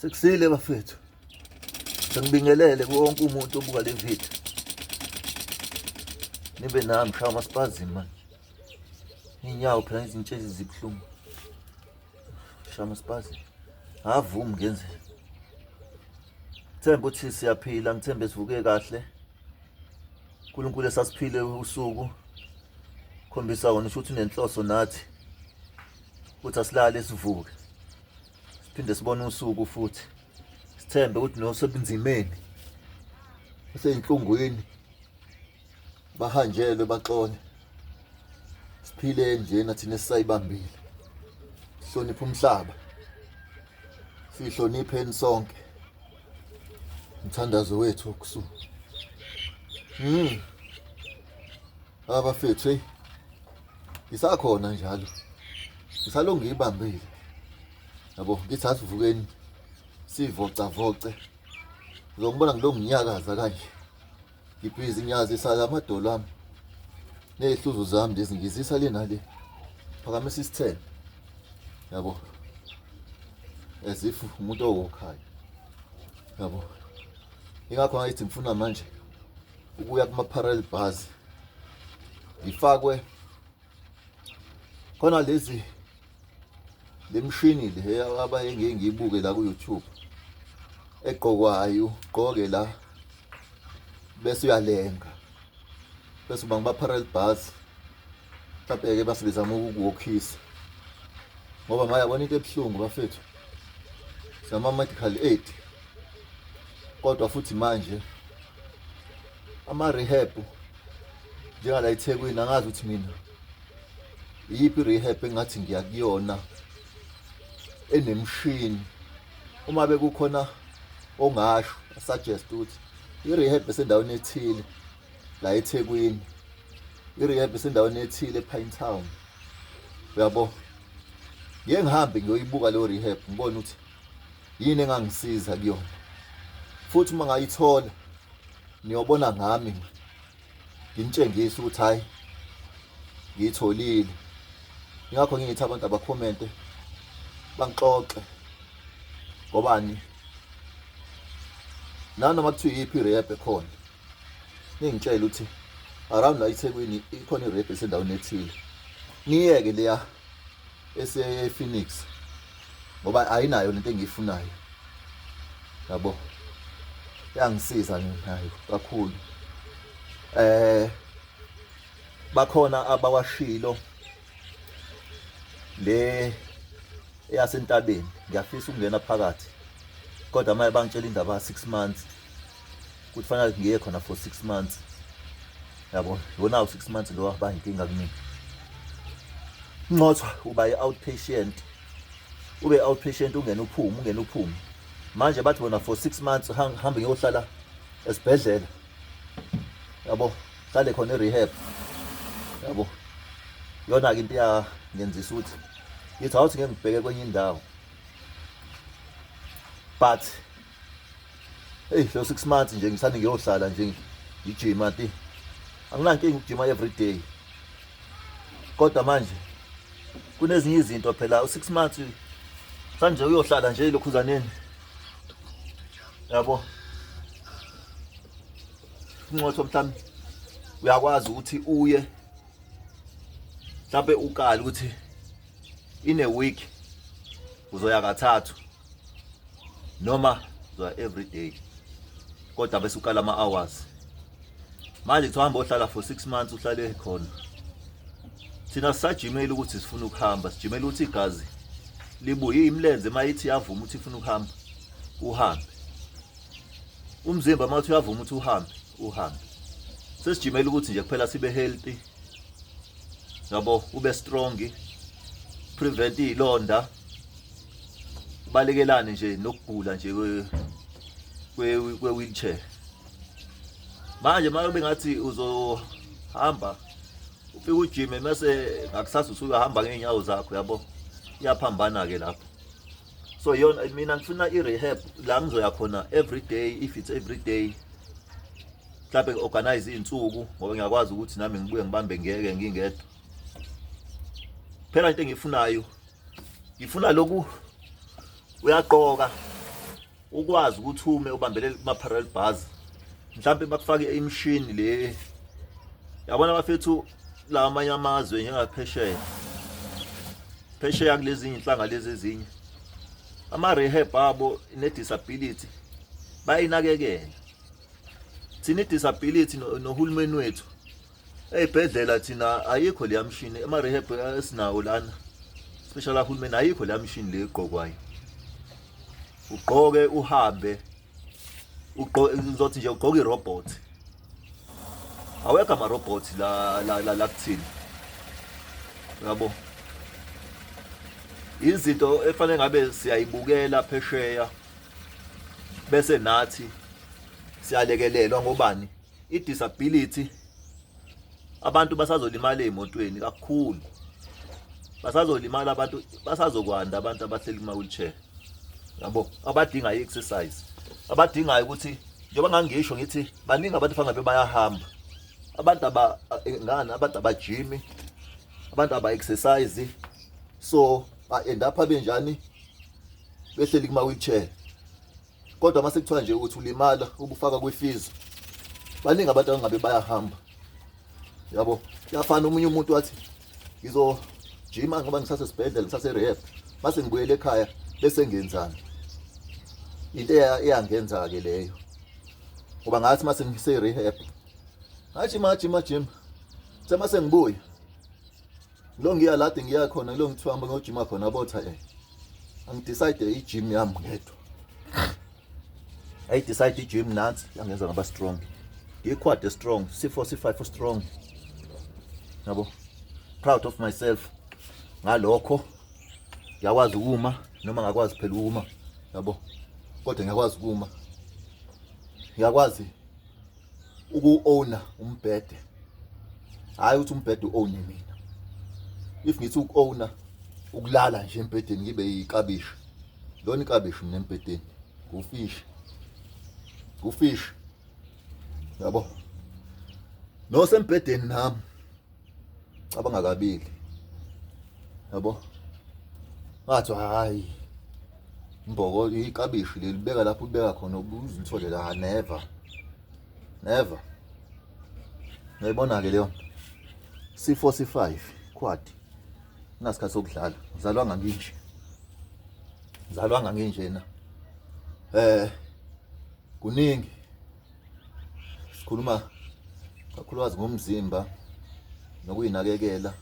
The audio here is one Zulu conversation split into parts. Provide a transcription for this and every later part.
Sekusile bafethu. Sengibingelele kuwonke umuntu obuka le video. Nibe nami shaya amasipazini manje. Inyawo phela izintshezi zibuhlungu. Shaya amasipazini. Avumi ngenze. Themba ukuthi siyaphila, ngithembe sivuke kahle. uNkulunkulu esasiphile usuku khombisa wona ukuthi unenhloso nathi. Ukuthi asilale sivuke. Siphinde sibone usuku futhi. Sithembe ukuthi nosebenzimeni useyinhlungwini bahanjelwe baxole. Siphile nje nathi nesayibambile. Sihloniphe umhlaba. Sihlonipheni sonke. Umthandazo wethu okusuku. Abafethu hey. Isakhona njalo. Isalonge ibambile. Yabo ngithi asivukeni sivocavoce. Uzongibona ngilo nginyakaza kanje. Ngibhizi nyazi isala amadolo ami. Nezihluzo zami lezi ngizisa le nale. Phakamisa isithelo. Yabo. Ezifu umuntu owokhaya. Yabo. Ingakho ngayithi ngifuna manje ukuya kuma parallel bus. Ngifakwe khona lezi lemshini le abayenge ngiyibuke la ku YouTube. Egqokwayo, ugqoke la bese uyalenga. Bese uba ngiba parallel bus. Mhlawumbe ke basebenzama ukuwokhisa. Ngoba mayabona into ebhlungu bafethu. Sama medical aid. Kodwa futhi manje ama rehab njengala eThekwini angazi ukuthi mina yipi rehab engathi ngiya kuyona enemshini. Uma bekukhona ongasho suggest ukuthi irehab esendaweni ethile la eThekwini, irehab esendaweni ethile ePinetown. Uyabo, ngeke ngihambe ngiyoyibuka lo rehab ngibone ukuthi yini engangisiza kuyona. Futhi uma ngayithola niyobona ngami ngintshengisa ukuthi hayi ngiyitholile. Ingakho ngithi abantu abacommente bangixoxe ngobani nanoma kuthiwa yipi rehab ekhona. Ningitshela ukuthi around la eThekwini ikhona irehab esendaweni ethile. Niyeke leya esePhoenix ngoba ayinayo lento engiyifunayo. Yabo. Yangisiza nayo kakhulu. Bakhona abawashilo le eyasentabeni. Ngiyafisa ukungena phakathi. Kodwa manje bangitshela indaba 6 months. Kuthi fanele ngiye khona for 6 months. Yabo, wona 6 months lo bayinkinga kimi. Ngothwa uba i-outpatient. Ube outpatient ungena uphume. Manje bathi bona for 6 months hambe ngiyohlala esibhedlela. Yabo, hlale khona e-rehab. Yabo. Yona ke into yangenzisa ukuthi ngithi awuthi ngeke ngibheke kwenye indawo. But hey, lo 6 months nje ngisani ngiyohlala nje ngijima nti. Anginankinga ukujima every day. Kodwa manje kunezinye izinto phela u6 months sanje uyohlala nje lokhuzaneni. Yabo. Ngotho mhlawumbe uyakwazi ukuthi uye mhlawumbe ukala ukuthi in a week uzoya kathathu noma uzoya every day. Kodwa bese ukala ama hours. Manje kuhamba ohlala for 6 months uhlale khona. Thina sisajimela ukuthi sifuna ukuhamba, sijimela ukuthi igazi libuye imlenze mayithi yavuma ukuthi ifuna ukuhamba uhambe. Umzimba mathi uyavuma ukuthi uhambe. Sesijimela ukuthi nje kuphela sibe healthy. Yabo, ube strong, prevent izilonda. Balekelane nje nokugula nje kwe wheelchair. Manje mabe ngathi uzohamba ufike ujime mase ngakusasa usuyahamba ngeenyawo zakho yabo. Iyaphambana ke lapho. So yona mina ngifuna i-rehab la ngizoya khona every day if it's every day. Mhlawumbe organize izinsuku ngoba ngiyakwazi ukuthi nami ngibuye ngibambe ngeke ngingedwa. Phela into engiyifunayo ngifuna lokhu uyaqoka ukwazi ukuthi ume ubambelele kuma-parallel bars, mhlawumbe bakufake imishini le, yabona bafethu la amanye amazwe njengaphesheya, phesheya kulezinye inhlanga lezi ezinye, ama-rehab abo ne-disability bayinakekela. Thina i-disability nohulumeni wethu ey'bhedlela thina ayikho leya mshini, ama-rehab esinawo lana special ahulumeni ayikho leya mshini le egqokwayo. Ugqoke uhambe, ngizothi nje ugqoke i-robot. Awekho ama-robot la kuthina, yabo. Izinto efanele ngabe siyayibukela phesheya bese nathi siyalekelelwa. Ngobani? I-disability, abantu basazolimala ey'motweni kakhulu, basazolimala abantu, basazokwanda abantu abahleli kuma-wheelchair, yabo, abadinga i-exercise, abadingayo ukuthi njengoba ngangisho ngithi baningi abantu fangabe bayahamba, abantu abantu abajimi, abantu aba-exercise, so ba-end up benjani, behleli kuma-wheelchair. Kodwa mase kuthiwa nje ukuthi ulimala ubufaka kwifizo, baningi abantu abangabe bayahamba, yabo. Kuyafana omunye umuntu wathi ngizojima ngoba ngisasesibhedlela, ngisase-rehab, mase ngibuyele ekhaya bese ngenzani. Into eyangenza-ke leyo, ngoba ngathi mase ngise-rehab ngajima semase ngibuya lo ngiya lade ngiya khona, lo ngithiwa hamba ngiyojima khona, abotha angidecide i-gym yami ngedwa. Ayidecide i-gym nansi yangenza ngaba strong, ngiyiquad strong, C4 C5 strong, yabo. Proud of myself ngalokho. Ngiyakwazi ukuma noma ngakwazi phela ukuma, yabo, kodwa ngiyakwazi ukuma, ngiyakwazi uku-owner umbhede, hhayi ukuthi umbhede u-owne mina. If ngithi uku-owner, ukulala nje embhedeni ngibe yikabishi, lona ikabishi mina embhedeni, ngufishi, yabo. Nosembhedeni nami cabanga kabili, yabo. Ngathi hayi mboko ikabishi leli beka lapho ubeka khona uzithole la, never. Ngiyibona-ke leyo C4 C5 quad, ngasikhathi sokudlala, ngizalwanga nginjena. Kuningi sikhuluma kakhulukazi ngomzimba nokuyinakekela,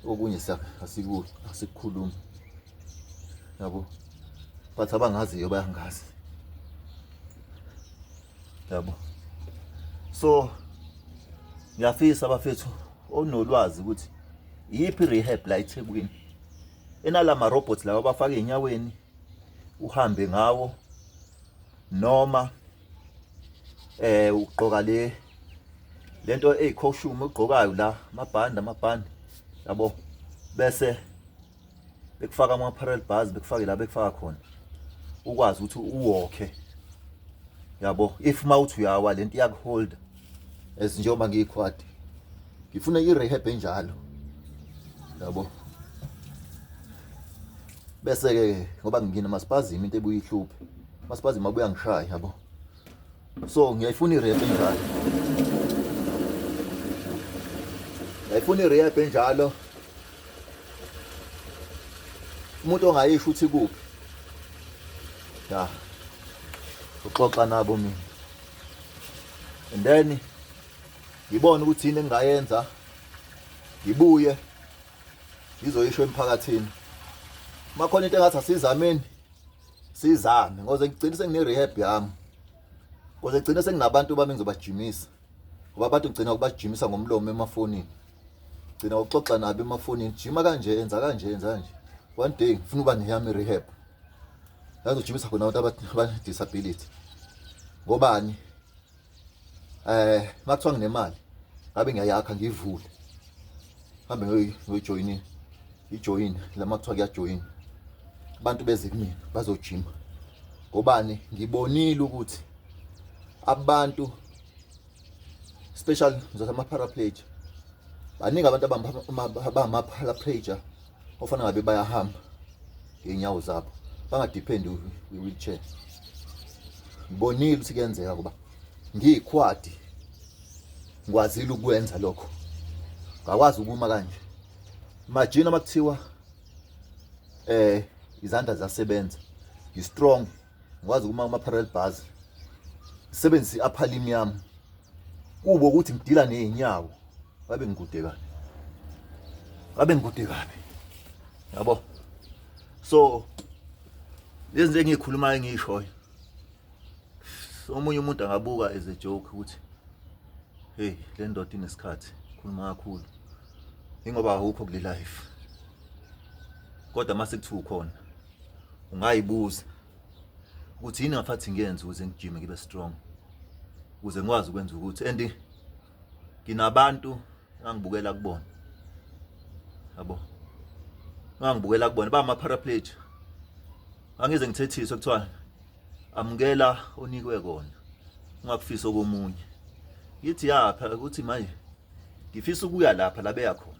okunye asikukhulumi, yabo, but abangaziyo bayangazi, yabo. So ngiyafisa abafethu onolwazi ukuthi yiphi i-rehab la eThekwini enalama robots lawa abafaka ey'nyaweni uhambe ngawo, noma ugqoka lento ey'khoshume ugqokayo la, amabhande, yabo, bese bekufaka ama-parallel bars, bekufake la bekufaka khona, ukwazi ukuthi uwokhe, yabo. If mawuthi uyawa lento iyakuholda as njengoba ngiyiquad, ngifuna i-rehab enjalo, yabo. Bese-ke ngoba nginamaspazim into ebuye ihluphe, amaspazim abuya ngishaya, yabo. So ngiyayifuna i-rehab enjalo, umuntu ongayisho ukuthi kuphi, ya uxoxa nabo mina, and then ngibone ukuthi yini engingayenza, ngibuye ngizoyisho emphakathini. Makhona into engathi asizameni, sizame, ngoze ngigcine sengine-rehab yami, ngoze ngigcine senginabantu bami ngizobajimisa, ngoba abantu ngigcina ukubajimisa ngomlomo emafonini, ngigcina ukuxoxa nabo emafonini, jima kanje, enza kanje. One day ngifuna ukuba neyami i-rehab, ngizojimisa khona abantu abane-disability. Ngobani? Makuthiwa nginemali ngabe ngiyayakha ngivule, hambe ngijoyine lama kuthiwa kuyajoyina abantu beze kumina bazojima. Ngobani? Ngibonile ukuthi abantu special ngizothi ama-paraplegia, baningi abantu abama-paraplegia ofana ngabe bayahamba ngey'nyawo zabo, bangadepend kwi-wheelchair. Ngibonile ukuthi kuyenzeka kuba ngiyikhwadi ngikwazile ukwenza lokho. Ngakwazi ukuma kanje. Imagine makuthiwa izandla ziyasebenza. Ngi-strong. Ngikwazi ukuma kuma-parallel bars. Sebenzisa i-upper limb yami. Kube ukuthi ngidila nezinyawo. Ngabe ngikude kabi. Yabo. So lezi nje engikhulumayo ngishoyo. Omunye umuntu angabuka as a joke ukuthi hey le ndoda inesikhathi khuluma kakhulu. Ingoba awukho kule life. Kodwa mase kuthiwa ukhona ungayibuza ukuthi yini ngafathi ngiyenze ukuze ngijime ngibe strong. Ukuze ngikwazi ukwenza ukuthi and nginabantu angibukela kubona. Yabo. Ngangibukela kubona ba ama paraplegic. Angize ngithethiswe kuthiwa amukela onikwe kona. Ungakufisa komunye. Yithi yapha ukuthi manje ngifisa ukuya lapha la beya khona.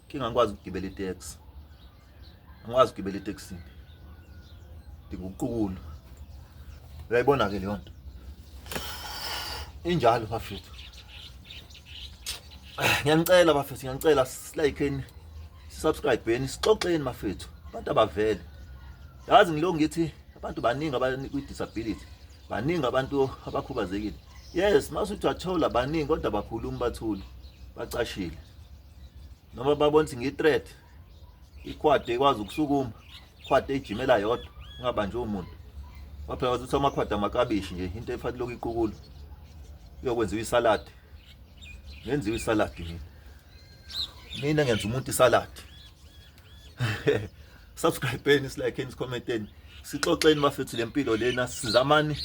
Kinga ngikwazi ukugibela itaxi. Angikwazi ukugibela itaxi. Ngikuqukula. Uyayibona ke leyo nto. Injalo bafethu. Ngiyanicela bafethu, ngiyanicela like subscribe sixoxeni bafethu. Abantu abavele. Yazi ngiloko ngithi abantu baningi abakwi disability. Baningi abantu abakhubazekile. Yes, masuthi wathola baningi kodwa bakhuluma bathuli. Bacashile. Noma babona ukuthi ngi-threat. Ikhwade ekwazi ukusukuma. Ikhwade ejimela yodwa, ungabanje umuntu. Waphela ukuthi amakhwade amakabishi nje into efanele lokhu iqukula. Uyokwenziwa isalad. Ngenziwa isalad mina. Mina ngenza umuntu isalad. Subscribe like comment sixoxeni bafethu lempilo lena sizamani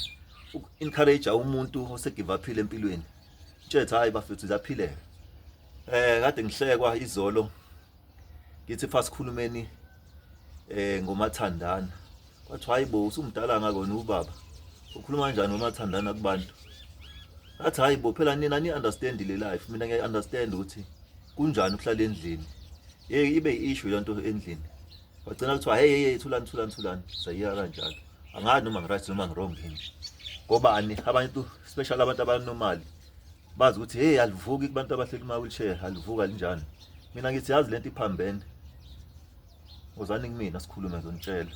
encourage umuntu osegive up empilweni. Tshela hayi bafethu zaphileka. Kade ngihlekwa izolo. Ngithi fast khulumeni ngomathandana. Kwathi hayibo usumdala ngakona ubaba. Ukhuluma kanjani ngomathandana kubantu? Athi hayibo phela nina ni understand le life. Mina ngiya understand ukuthi kunjani ukuhlala endlini. Ibe issue lento endlini. Wagcina kuthiwa hey thulani sayiya kanjalo. Angazi noma ngiright noma ngirong yini. Ngoba ani abantu special abantu abanomali bazi ukuthi hey alivuki kubantu abahleli kuma wheelchair alivuka linjani. Mina ngithi yazi lento iphambene. Ozani kumina sikhulume ngizonitshela.